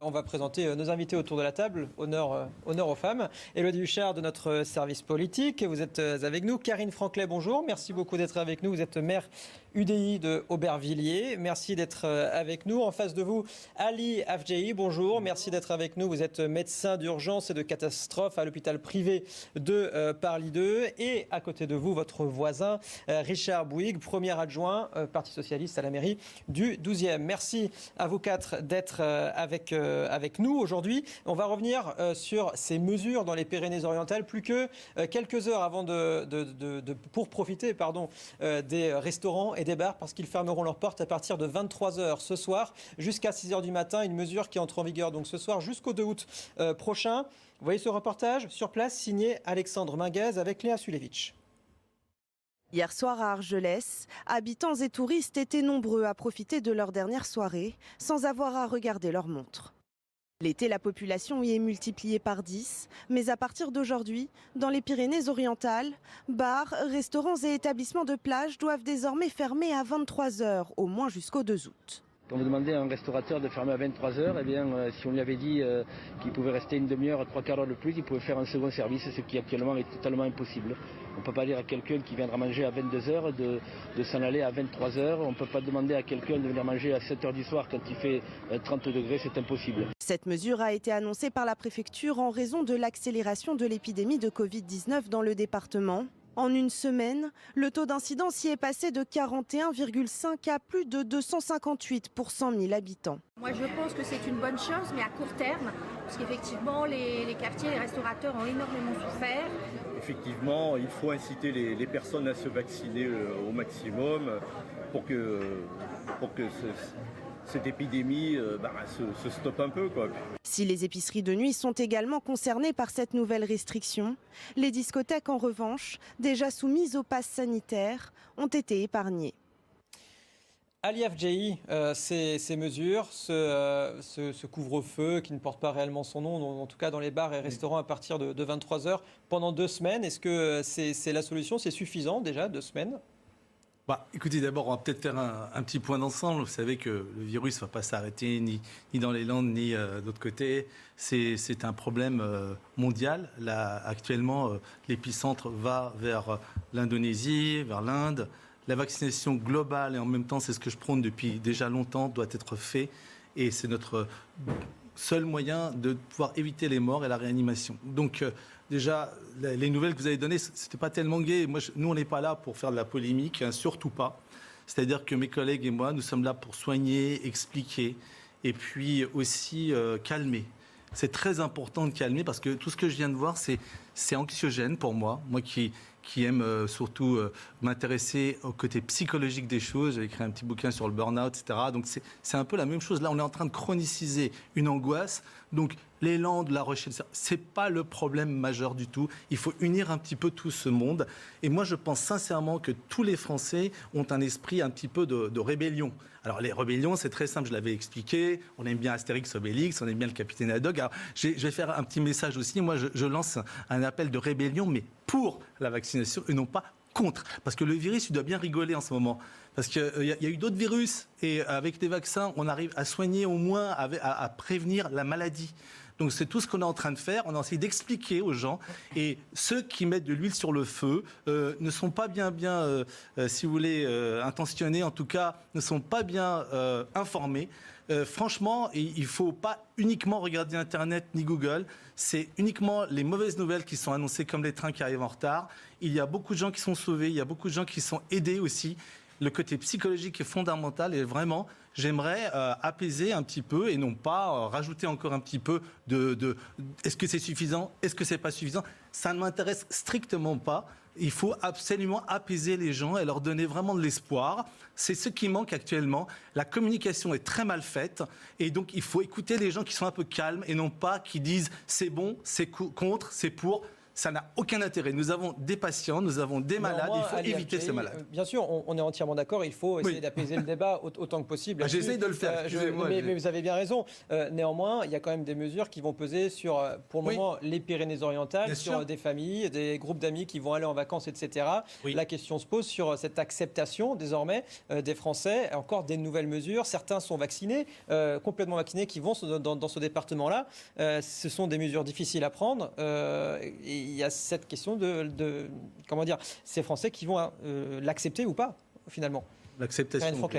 On va présenter nos invités autour de la table. Honneur aux femmes. Élodie Huchard de notre service politique. Vous êtes avec nous. Karine Franclet, bonjour. Merci beaucoup d'être avec nous. Vous êtes maire UDI de Aubervilliers. Merci d'être avec nous. En face de vous, Ali Afjahi, bonjour. Merci d'être avec nous. Vous êtes médecin d'urgence et de catastrophe à l'hôpital privé de Paris 2. Et à côté de vous, votre voisin, Richard Bouygues, premier adjoint Parti socialiste à la mairie du 12e. Merci à vous quatre d'être avec nous aujourd'hui. On va revenir sur ces mesures dans les Pyrénées-Orientales, plus que quelques heures avant pour profiter des restaurants et des bars, parce qu'ils fermeront leurs portes à partir de 23h ce soir jusqu'à 6h du matin. Une mesure qui entre en vigueur donc ce soir jusqu'au 2 août prochain. Vous voyez ce reportage sur place signé Alexandre Minguez avec Léa Sulevitch. Hier soir à Argelès, habitants et touristes étaient nombreux à profiter de leur dernière soirée sans avoir à regarder leur montre. L'été, la population y est multipliée par 10, mais à partir d'aujourd'hui, dans les Pyrénées-Orientales, bars, restaurants et établissements de plage doivent désormais fermer à 23h, au moins jusqu'au 2 août. Quand on demandait à un restaurateur de fermer à 23h, eh bien, si on lui avait dit qu'il pouvait rester une demi-heure, 3/4 d'heure de plus, il pouvait faire un second service, ce qui actuellement est totalement impossible. On ne peut pas dire à quelqu'un qui viendra manger à 22h de s'en aller à 23h. On ne peut pas demander à quelqu'un de venir manger à 7h du soir quand il fait 30 degrés, c'est impossible. Cette mesure a été annoncée par la préfecture en raison de l'accélération de l'épidémie de Covid-19 dans le département. En une semaine, le taux d'incidence y est passé de 41,5 à plus de 258 pour 100 000 habitants. Moi je pense que c'est une bonne chose, mais à court terme, parce qu'effectivement les quartiers, les restaurateurs ont énormément souffert. Effectivement, il faut inciter les personnes à se vacciner au maximum pour que cette épidémie se stoppe un peu, quoi. Si les épiceries de nuit sont également concernées par cette nouvelle restriction, les discothèques en revanche, déjà soumises au pass sanitaire, ont été épargnées. Ali Afjahi, ces mesures, ce couvre-feu qui ne porte pas réellement son nom, en tout cas dans les bars et restaurants à partir de 23h pendant 2 semaines, est-ce que c'est la solution? C'est suffisant déjà, 2 semaines? Écoutez, d'abord, on va peut-être faire un petit point d'ensemble. Vous savez que le virus ne va pas s'arrêter ni dans les Landes, ni d'autre côté. C'est un problème mondial. Là, actuellement, l'épicentre va vers l'Indonésie, vers l'Inde. La vaccination globale, et en même temps, c'est ce que je prône depuis déjà longtemps, doit être fait. Et c'est notre seul moyen de pouvoir éviter les morts et la réanimation. Donc, déjà, les nouvelles que vous avez données, ce n'était pas tellement gai. Nous, on n'est pas là pour faire de la polémique, hein, surtout pas. C'est-à-dire que mes collègues et moi, nous sommes là pour soigner, expliquer et puis aussi calmer. C'est très important de calmer parce que tout ce que je viens de voir, c'est anxiogène pour moi. Moi qui aime surtout m'intéresser au côté psychologique des choses. J'ai écrit un petit bouquin sur le burn-out, etc. Donc c'est un peu la même chose. Là, on est en train de chroniciser une angoisse. Donc l'élan de la recherche, c'est pas le problème majeur du tout. Il faut unir un petit peu tout ce monde. Et moi, je pense sincèrement que tous les Français ont un esprit un petit peu de rébellion. Alors les rébellions, c'est très simple, je l'avais expliqué. On aime bien Astérix, Obélix, on aime bien le capitaine Haddock. Alors je vais faire un petit message aussi. Moi, je lance un appel de rébellion, mais pour la vaccination et non pas contre. Parce que le virus, il doit bien rigoler en ce moment. Parce qu'il y a eu d'autres virus et avec des vaccins, on arrive à soigner au moins, à prévenir la maladie. Donc c'est tout ce qu'on est en train de faire. On a essayé d'expliquer aux gens. Et ceux qui mettent de l'huile sur le feu ne sont pas bien, si vous voulez, intentionnés. En tout cas, ne sont pas bien informés. Franchement, il ne faut pas uniquement regarder Internet ni Google. C'est uniquement les mauvaises nouvelles qui sont annoncées, comme les trains qui arrivent en retard. Il y a beaucoup de gens qui sont sauvés. Il y a beaucoup de gens qui sont aidés aussi. Le côté psychologique est fondamental et vraiment, j'aimerais apaiser un petit peu et non pas rajouter encore un petit peu de est-ce que c'est suffisant, est-ce que c'est pas suffisant. Ça ne m'intéresse strictement pas. Il faut absolument apaiser les gens et leur donner vraiment de l'espoir. C'est ce qui manque actuellement. La communication est très mal faite et donc il faut écouter les gens qui sont un peu calmes et non pas qui disent c'est bon, c'est contre, c'est pour. Ça n'a aucun intérêt. Nous avons des patients, nous avons des malades, il faut éviter ces malades. Bien sûr, on est entièrement d'accord, il faut essayer d'apaiser le débat autant que possible. J'essaye de le faire, mais vous avez bien raison. Néanmoins, il y a quand même des mesures qui vont peser sur, pour le moment, les Pyrénées-Orientales, sur des familles, des groupes d'amis qui vont aller en vacances, etc. La question se pose sur cette acceptation, désormais, des Français. Encore des nouvelles mesures. Certains sont vaccinés, complètement vaccinés, qui vont dans ce département-là. Ce sont des mesures difficiles à prendre. Il y a cette question de comment dire, ces Français qui vont l'accepter ou pas, finalement. L'acceptation.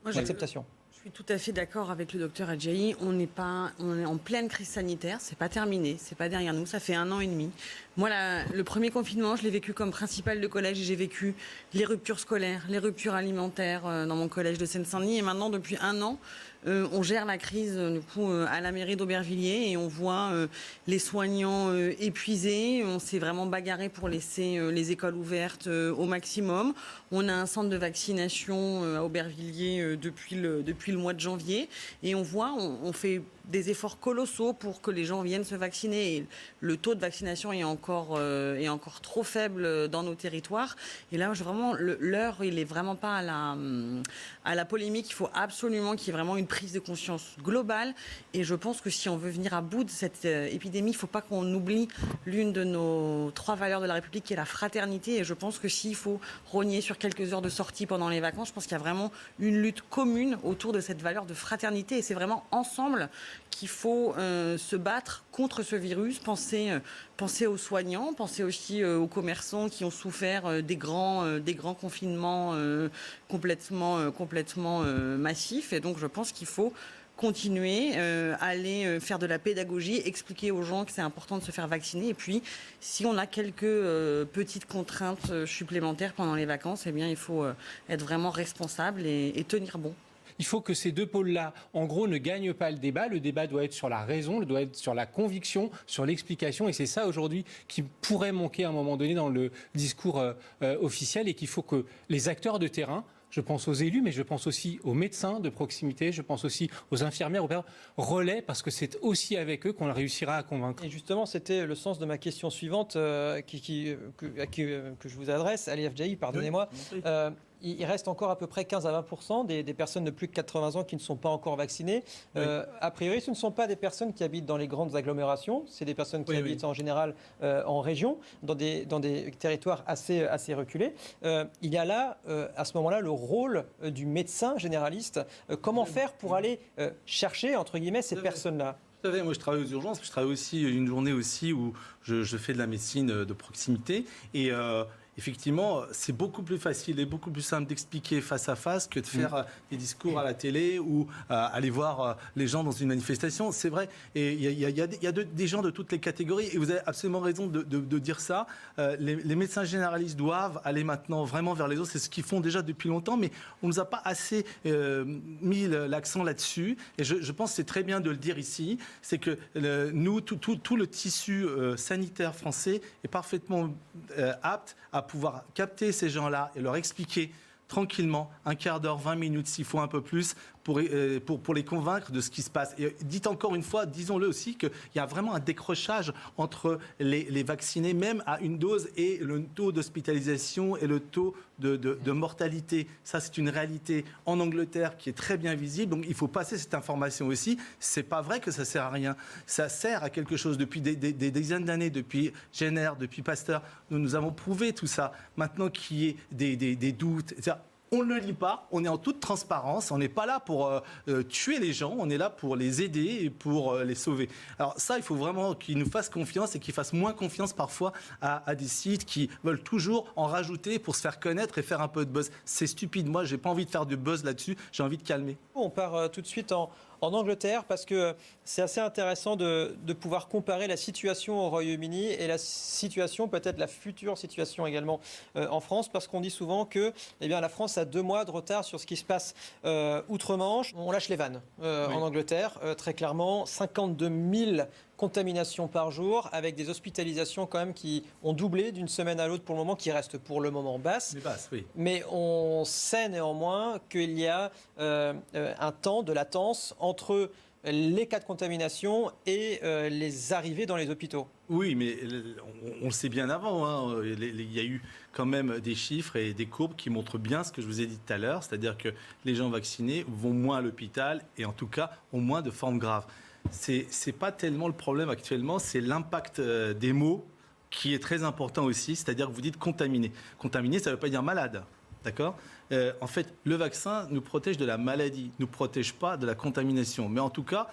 L'acceptation. Je suis tout à fait d'accord avec le docteur Adjahi. On est en pleine crise sanitaire. C'est pas terminé, c'est pas derrière nous. Ça fait 1 an et demi. Moi, le premier confinement, je l'ai vécu comme principale de collège et j'ai vécu les ruptures scolaires, les ruptures alimentaires dans mon collège de Seine-Saint-Denis. Et maintenant, depuis 1 an, on gère la crise du coup, à la mairie d'Aubervilliers et on voit les soignants épuisés. On s'est vraiment bagarré pour laisser les écoles ouvertes au maximum. On a un centre de vaccination à Aubervilliers depuis le mois de janvier et on voit, on fait des efforts colossaux pour que les gens viennent se vacciner. Et le taux de vaccination est encore trop faible dans nos territoires. Et là, vraiment, l'heure, il n'est vraiment pas à la polémique. Il faut absolument qu'il y ait vraiment une prise de conscience globale. Et je pense que si on veut venir à bout de cette épidémie, il ne faut pas qu'on oublie l'une de nos 3 valeurs de la République, qui est la fraternité. Et je pense que s'il faut rogner sur quelques heures de sortie pendant les vacances, je pense qu'il y a vraiment une lutte commune autour de cette valeur de fraternité. Et c'est vraiment ensemble qu'il faut se battre contre ce virus, penser aux soignants, penser aussi aux commerçants qui ont souffert des grands confinements complètement massifs. Et donc je pense qu'il faut continuer, aller faire de la pédagogie, expliquer aux gens que c'est important de se faire vacciner. Et puis, si on a quelques petites contraintes supplémentaires pendant les vacances, eh bien, il faut être vraiment responsable et tenir bon. Il faut que ces 2 pôles-là, en gros, ne gagnent pas le débat. Le débat doit être sur la raison, doit être sur la conviction, sur l'explication. Et c'est ça, aujourd'hui, qui pourrait manquer à un moment donné dans le discours officiel et qu'il faut que les acteurs de terrain, je pense aux élus, mais je pense aussi aux médecins de proximité, je pense aussi aux infirmières, aux relais, parce que c'est aussi avec eux qu'on réussira à convaincre. Et justement, c'était le sens de ma question suivante que je vous adresse. Ali Afjahi, pardonnez-moi. Il reste encore à peu près 15 à 20% des personnes de plus de 80 ans qui ne sont pas encore vaccinées. A priori, ce ne sont pas des personnes qui habitent dans les grandes agglomérations, c'est des personnes qui habitent en général en région, dans des territoires assez reculés. Il y a là, à ce moment-là, le rôle du médecin généraliste. Comment faire pour aller chercher, entre guillemets, ces personnes-là ? Tout à fait. Moi, je travaille aux urgences. Je travaille aussi une journée aussi où je fais de la médecine de proximité. Et effectivement, c'est beaucoup plus facile et beaucoup plus simple d'expliquer face à face que de faire des discours à la télé ou aller voir les gens dans une manifestation. C'est vrai. Et il y a des gens de toutes les catégories. Et vous avez absolument raison de dire ça. Les médecins généralistes doivent aller maintenant vraiment vers les autres. C'est ce qu'ils font déjà depuis longtemps. Mais on ne nous a pas assez mis l'accent là-dessus. Et je pense que c'est très bien de le dire ici. C'est que nous, tout le tissu sanitaire français est parfaitement apte à pouvoir capter ces gens-là et leur expliquer tranquillement, 1/4 d'heure, 20 minutes, s'il faut un peu plus, pour les convaincre de ce qui se passe. Et dites encore une fois, disons-le aussi, qu'il y a vraiment un décrochage entre les vaccinés, même à une dose, et le taux d'hospitalisation et le taux de mortalité. Ça, c'est une réalité en Angleterre qui est très bien visible. Donc, il faut passer cette information aussi. C'est pas vrai que ça sert à rien. Ça sert à quelque chose. Depuis des dizaines d'années, depuis Jenner, depuis Pasteur, nous avons prouvé tout ça. Maintenant qu'il y ait des doutes, etc., on ne le lit pas, on est en toute transparence, on n'est pas là pour tuer les gens, on est là pour les aider et pour les sauver. Alors ça, il faut vraiment qu'ils nous fassent confiance et qu'ils fassent moins confiance parfois à des sites qui veulent toujours en rajouter pour se faire connaître et faire un peu de buzz. C'est stupide, moi j'ai pas envie de faire du buzz là-dessus, j'ai envie de calmer. On part tout de suite en Angleterre parce que c'est assez intéressant de pouvoir comparer la situation au Royaume-Uni et la situation, peut-être la future situation également en France, parce qu'on dit souvent que la France a 2 mois de retard sur ce qui se passe outre-Manche. On lâche les vannes en Angleterre, très clairement, 52 000 contaminations par jour, avec des hospitalisations quand même qui ont doublé d'une semaine à l'autre pour le moment, qui restent pour le moment basses. Mais on sait néanmoins qu'il y a un temps de latence entre les cas de contamination et les arrivées dans les hôpitaux. Oui, mais on le sait bien avant. Hein. Il y a eu quand même des chiffres et des courbes qui montrent bien ce que je vous ai dit tout à l'heure, c'est-à-dire que les gens vaccinés vont moins à l'hôpital et en tout cas ont moins de formes graves. C'est pas tellement le problème actuellement, c'est l'impact des mots qui est très important aussi, c'est-à-dire que vous dites contaminé. Contaminé, ça ne veut pas dire malade, d'accord ? En fait, le vaccin nous protège de la maladie, ne nous protège pas de la contamination. Mais en tout cas,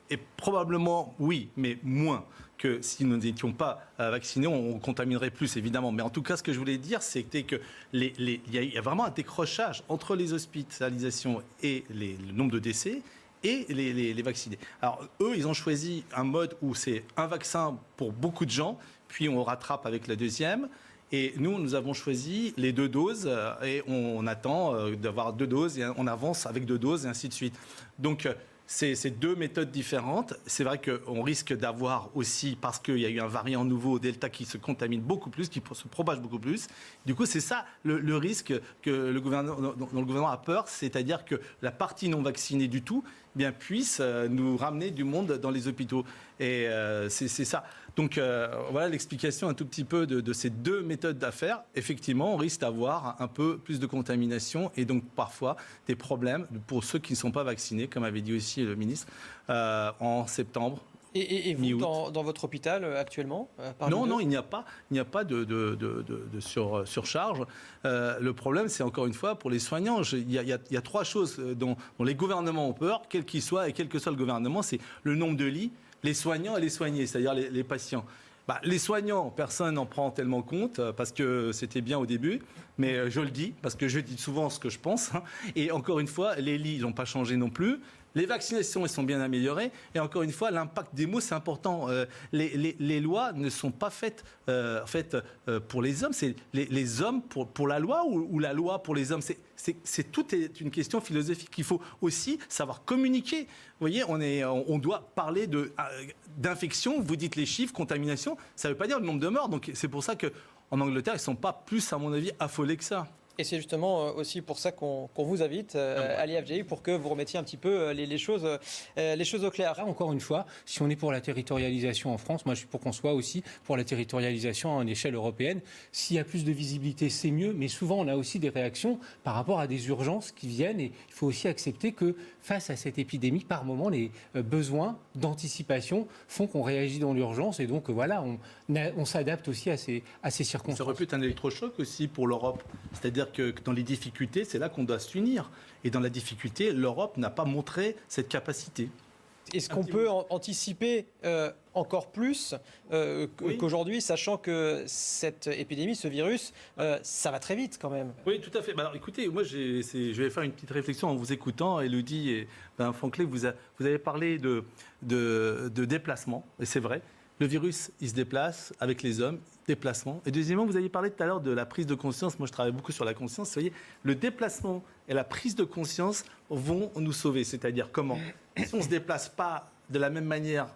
et probablement oui, mais moins que si nous n'étions pas vaccinés, on contaminerait plus évidemment. Mais en tout cas, ce que je voulais dire, c'était que il y a vraiment un décrochage entre les hospitalisations et le nombre de décès et les vaccinés. Alors eux, ils ont choisi un mode où c'est un vaccin pour beaucoup de gens, puis on rattrape avec la deuxième. Et nous avons choisi les 2 doses et on attend d'avoir 2 doses et on avance avec 2 doses et ainsi de suite. Donc, c'est 2 méthodes différentes. C'est vrai qu'on risque d'avoir aussi, parce qu'il y a eu un variant nouveau, Delta, qui se contamine beaucoup plus, qui se propage beaucoup plus. Du coup, c'est ça le risque dont le gouvernement a peur, c'est-à-dire que la partie non vaccinée du tout puisse nous ramener du monde dans les hôpitaux. Et c'est ça. Donc voilà l'explication un tout petit peu de ces 2 méthodes d'affaires. Effectivement, on risque d'avoir un peu plus de contamination et donc parfois des problèmes pour ceux qui ne sont pas vaccinés, comme avait dit aussi le ministre, en septembre. Et vous, dans votre hôpital actuellement Non, il n'y a pas de surcharge. Le problème, c'est encore une fois pour les soignants. Il y a 3 choses dont les gouvernements ont peur, quel qu'il soit et quel que soit le gouvernement. C'est le nombre de lits, les soignants et les soignés, c'est-à-dire les patients. Les soignants, personne n'en prend tellement compte parce que c'était bien au début, mais je le dis parce que je dis souvent ce que je pense. Et encore une fois, les lits n'ont pas changé non plus. Les vaccinations, elles sont bien améliorées. Et encore une fois, l'impact des mots, c'est important. Les lois ne sont pas faites pour les hommes. C'est les hommes pour la loi ou la loi pour les hommes. Tout est une question philosophique. Il faut aussi savoir communiquer. Vous voyez, on doit parler d'infection. Vous dites les chiffres, contamination. Ça ne veut pas dire le nombre de morts. Donc c'est pour ça qu'en Angleterre, ils ne sont pas plus, à mon avis, affolés que ça. Et c'est justement aussi pour ça qu'on vous invite à l'IFJI pour que vous remettiez un petit peu les choses au clair. Là, encore une fois, si on est pour la territorialisation en France, moi je suis pour qu'on soit aussi pour la territorialisation à une échelle européenne. S'il y a plus de visibilité, c'est mieux, mais souvent on a aussi des réactions par rapport à des urgences qui viennent et il faut aussi accepter que face à cette épidémie, par moment, les besoins d'anticipation font qu'on réagit dans l'urgence et donc voilà, on s'adapte aussi à ces circonstances. Ça aurait pu être un électrochoc aussi pour l'Europe, c'est-à-dire que dans les difficultés, c'est là qu'on doit s'unir. Et dans la difficulté, l'Europe n'a pas montré cette capacité. Est-ce qu'on peut anticiper encore plus qu'aujourd'hui, sachant que cette épidémie, ce virus, ça va très vite quand même? Oui, tout à fait. Alors écoutez, moi je vais faire une petite réflexion en vous écoutant. Élodie et Franklin, vous avez parlé de déplacement, et c'est vrai. Le virus, il se déplace avec les hommes, déplacement. Et deuxièmement, vous avez parlé tout à l'heure de la prise de conscience. Moi, je travaille beaucoup sur la conscience. Vous voyez, le déplacement et la prise de conscience vont nous sauver. C'est-à-dire comment? Si on ne se déplace pas de la même manière,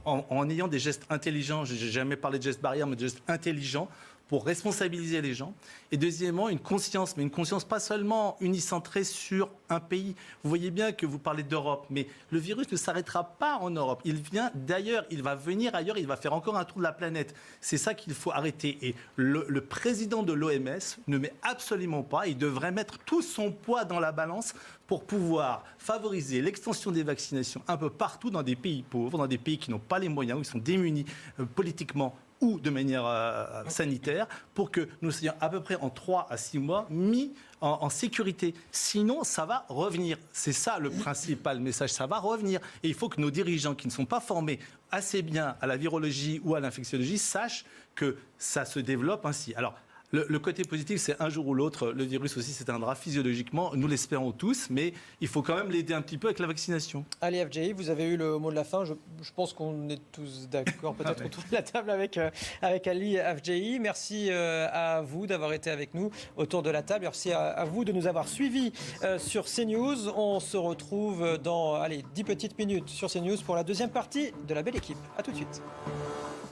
en ayant des gestes intelligents, je n'ai jamais parlé de gestes barrières, mais de gestes intelligents, pour responsabiliser les gens. Et deuxièmement, une conscience, mais une conscience pas seulement unicentrée sur un pays. Vous voyez bien que vous parlez d'Europe, mais le virus ne s'arrêtera pas en Europe. Il vient d'ailleurs, il va venir ailleurs, il va faire encore un tour de la planète. C'est ça qu'il faut arrêter. Et le président de l'OMS ne met absolument pas, il devrait mettre tout son poids dans la balance pour pouvoir favoriser l'extension des vaccinations un peu partout dans des pays pauvres, dans des pays qui n'ont pas les moyens, où ils sont démunis politiquement ou de manière sanitaire, pour que nous soyons à peu près en 3 à 6 mois mis en sécurité. Sinon, ça va revenir. C'est ça le principal message, ça va revenir. Et il faut que nos dirigeants qui ne sont pas formés assez bien à la virologie ou à l'infectiologie sachent que ça se développe ainsi. Alors, le côté positif, c'est un jour ou l'autre, le virus aussi s'éteindra physiologiquement, nous l'espérons tous, mais il faut quand même l'aider un petit peu avec la vaccination. Ali FJI, vous avez eu le mot de la fin, je pense qu'on est tous d'accord peut-être autour de la table avec Ali FJI. Merci à vous d'avoir été avec nous autour de la table, merci à vous de nous avoir suivis sur CNews. On se retrouve dans 10 petites minutes sur CNews pour la deuxième partie de La Belle Équipe. A tout de suite.